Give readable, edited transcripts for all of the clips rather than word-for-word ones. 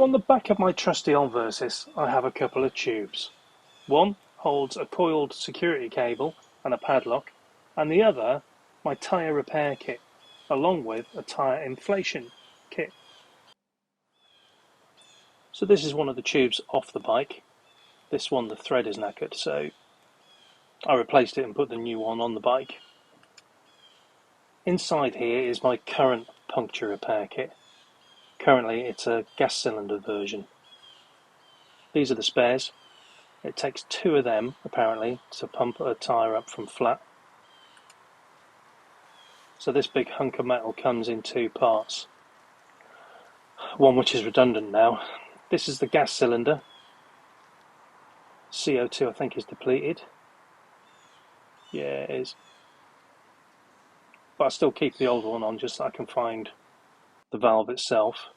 on the back of my trusty old Versys, I have a couple of tubes. One holds a coiled security cable and a padlock, and the other my tyre repair kit, along with a tyre inflation kit. So this is one of the tubes off the bike. This one, the thread is knackered, so I replaced it and put the new one on the bike. Inside here is my current puncture repair kit. Currently it's a gas cylinder version. These are the spares. It takes 2 of them, apparently, to pump a tyre up from flat. So this big hunk of metal comes in 2 parts. One which is redundant now. This is the gas cylinder. CO2 I think is depleted. Yeah, it is. But I still keep the old one on just so I can find the valve itself.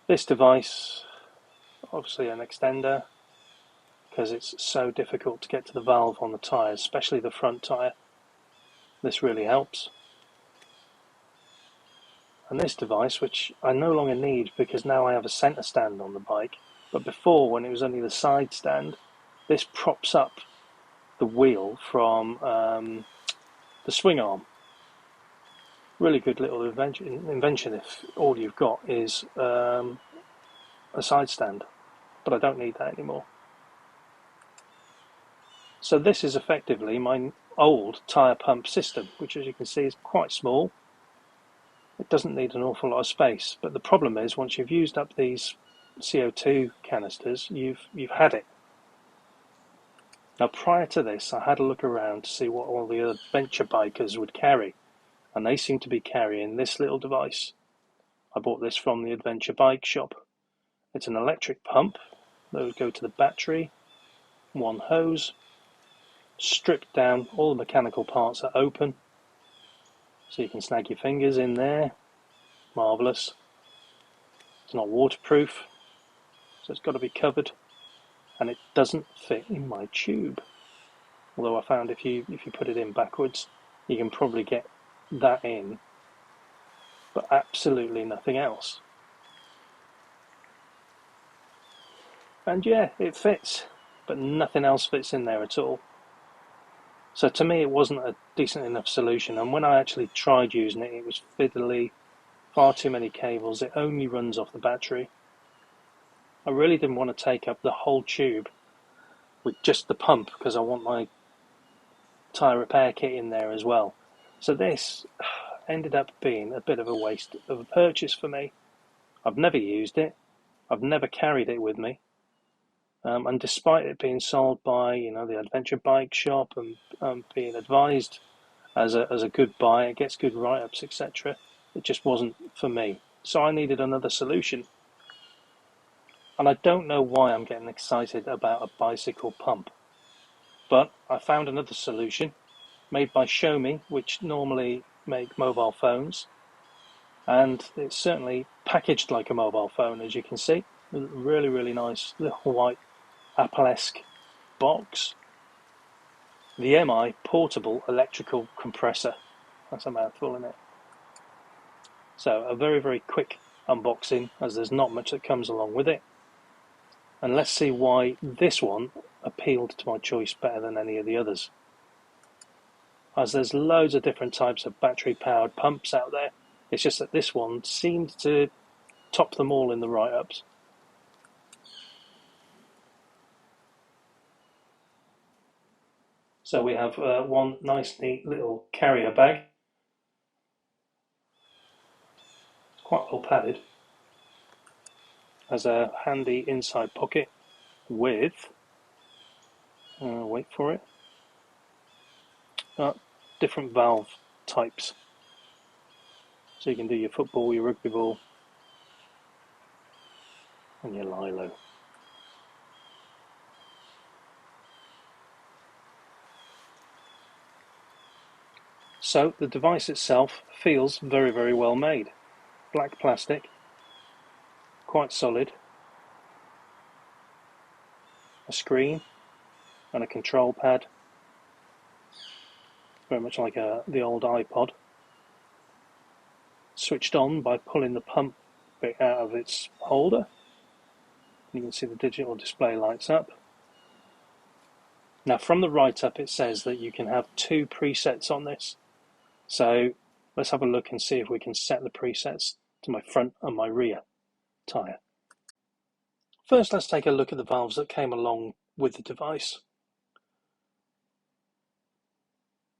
This device, obviously an extender, because it's so difficult to get to the valve on the tyres, especially the front tyre. This really helps. And this device, which I no longer need because now I have a centre stand on the bike, but before, when it was only the side stand, this props up the wheel from the swing arm. Really good little invention if all you've got is a side stand, but I don't need that anymore. So this is effectively my old tyre pump system, which as you can see is quite small. It doesn't need an awful lot of space, but the problem is once you've used up these CO2 canisters, you've had it. Now prior to this, I had a look around to see what all the adventure bikers would carry, and they seem to be carrying this little device. I bought this from the adventure bike shop. It's an electric pump that would go to the battery, one hose, stripped down, all the mechanical parts are open, so you can snag your fingers in there. Marvellous. It's not waterproof, so it's got to be covered, and it doesn't fit in my tube. Although I found if you put it in backwards, you can probably get that in, but absolutely nothing else. And yeah, it fits, but nothing else fits in there at all. So to me it wasn't a decent enough solution, and when I actually tried using it, it was fiddly, far too many cables, it only runs off the battery. I really didn't want to take up the whole tube with just the pump because I want my tyre repair kit in there as well. So this ended up being a bit of a waste of a purchase for me. I've never used it, I've never carried it with me. And despite it being sold by the adventure bike shop and being advised as a good buy, it gets good write-ups, etc., it just wasn't for me. So I needed another solution. And I don't know why I'm getting excited about a bicycle pump, but I found another solution made by Xiaomi, which normally make mobile phones, and it's certainly packaged like a mobile phone, as you can see. Really, really nice little white Apple-esque box. The MI portable electrical compressor. That's a mouthful, isn't it? So a very, very quick unboxing, as there's not much that comes along with it. And let's see why this one appealed to my choice better than any of the others. As there's loads of different types of battery-powered pumps out there, it's just that this one seemed to top them all in the write-ups. So we have one nice neat little carrier bag. It's quite well padded. Has a handy inside pocket with, wait for it, different valve types. So you can do your football, your rugby ball, and your lilo. So the device itself feels very, very well made. Black plastic, quite solid. A screen and a control pad, very much like the old iPod. Switched on by pulling the pump bit out of its holder. You can see the digital display lights up. Now from the right up it says that you can have 2 presets on this. So let's have a look and see if we can set the presets to my front and my rear tyre. First, let's take a look at the valves that came along with the device.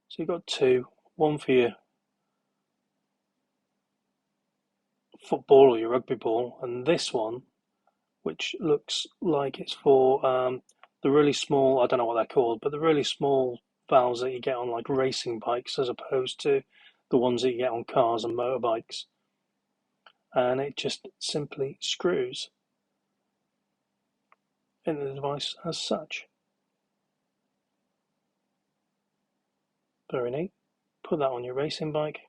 So you've got 2, one for your football or your rugby ball, and this one, which looks like it's for the really small, I don't know what they're called, but the really small valves that you get on like racing bikes as opposed to the ones that you get on cars and motorbikes. And it just simply screws in the device as such. Very neat. Put that on your racing bike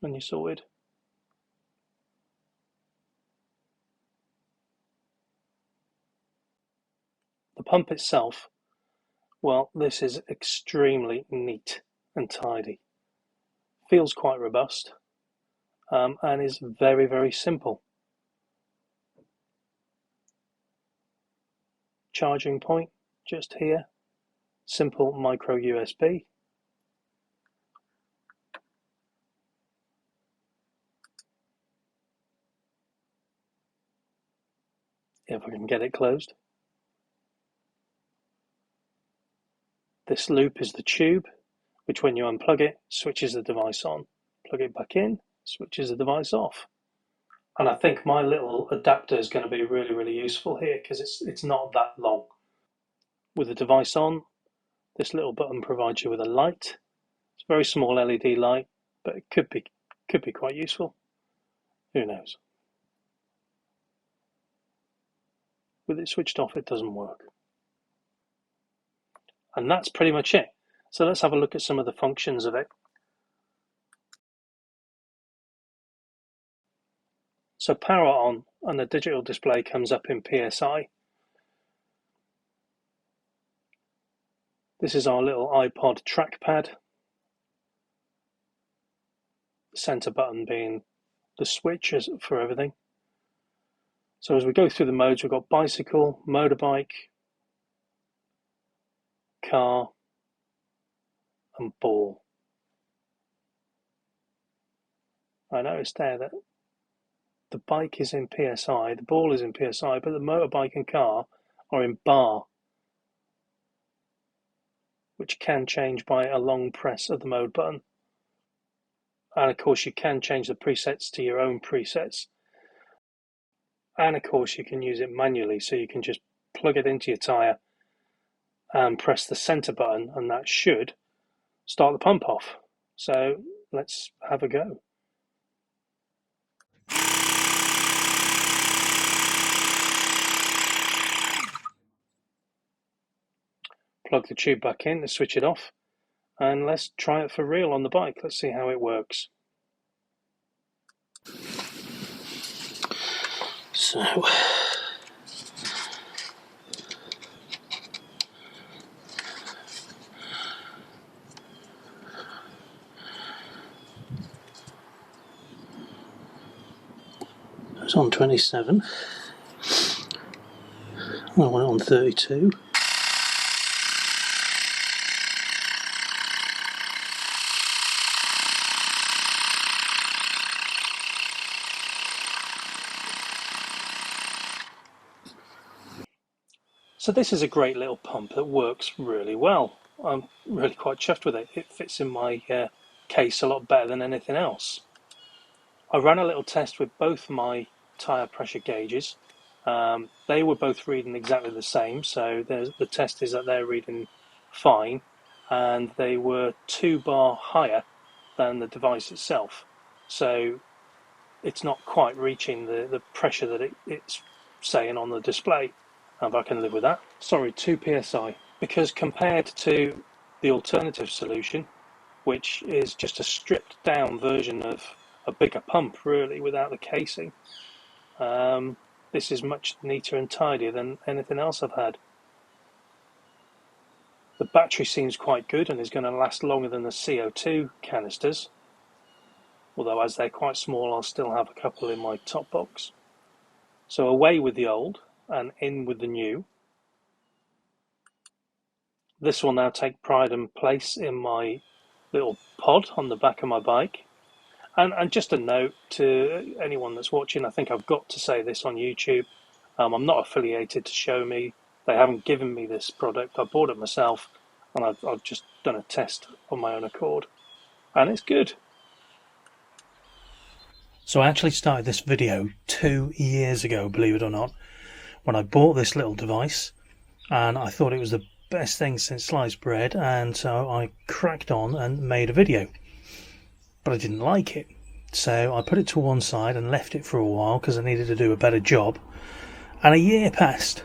and you're sorted. The pump itself, well, this is extremely neat and tidy. Feels quite robust and is very, very simple. Charging point just here, simple micro USB. If I can get it closed. This loop is the tube, which when you unplug it, switches the device on. Plug it back in, switches the device off. And I think my little adapter is going to be really, really useful here because it's not that long. With the device on, this little button provides you with a light. It's a very small LED light, but it could be quite useful. Who knows? With it switched off, it doesn't work. And that's pretty much it. So let's have a look at some of the functions of it. So power on and the digital display comes up in PSI. This is our little iPod trackpad. The center button being the switch for everything. So as we go through the modes, we've got bicycle, motorbike, car, and ball. I noticed there that the bike is in PSI, the ball is in PSI, but the motorbike and car are in bar, which can change by a long press of the mode button. And of course you can change the presets to your own presets. And of course you can use it manually, so you can just plug it into your tyre and press the center button, and that should start the pump off. So let's have a go. Plug the tube back in to switch it off, and let's try it for real on the bike. Let's see how it works. So it's on 27. I want it on 32. So this is a great little pump that works really well. I'm really quite chuffed with it. It fits in my case a lot better than anything else. I ran a little test with both my tyre pressure gauges. They were both reading exactly the same, so the test is that they're reading fine, and they were 2 bar higher than the device itself. So it's not quite reaching the pressure that it's saying on the display. If I can live with that. Sorry, 2 psi. Because compared to the alternative solution, which is just a stripped down version of a bigger pump really without the casing, this is much neater and tidier than anything else I've had. The battery seems quite good and is going to last longer than the CO2 canisters. although as they're quite small I'll still have a couple in my top box. So away with the old and in with the new. This will now take pride and place in my little pod on the back of my bike. And just a note to anyone that's watching, I think I've got to say this on YouTube. I'm not affiliated to Xiaomi. They haven't given me this product. I bought it myself, and I've just done a test on my own accord, and it's good. So I actually started this video 2 years ago, believe it or not, when I bought this little device, and I thought it was the best thing since sliced bread, and so I cracked on and made a video. But I didn't like it, so I put it to one side and left it for a while because I needed to do a better job. And a year passed,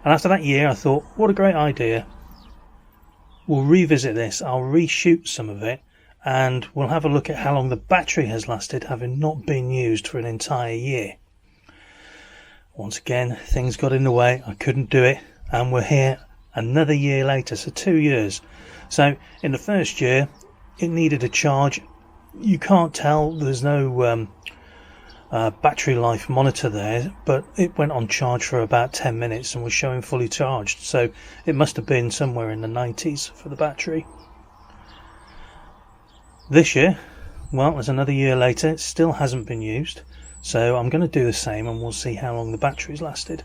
and after that year I thought, what a great idea, we'll revisit this, I'll reshoot some of it, and we'll have a look at how long the battery has lasted, having not been used for an entire year. Once again, things got in the way, I couldn't do it, and we're here another year later, so 2 years. So in the first year it needed a charge. You can't tell, there's no battery life monitor there, but it went on charge for about 10 minutes and was showing fully charged, so it must have been somewhere in the 90s for the battery. This year, well, there's another year later, it still hasn't been used, so I'm going to do the same and we'll see how long the battery's lasted.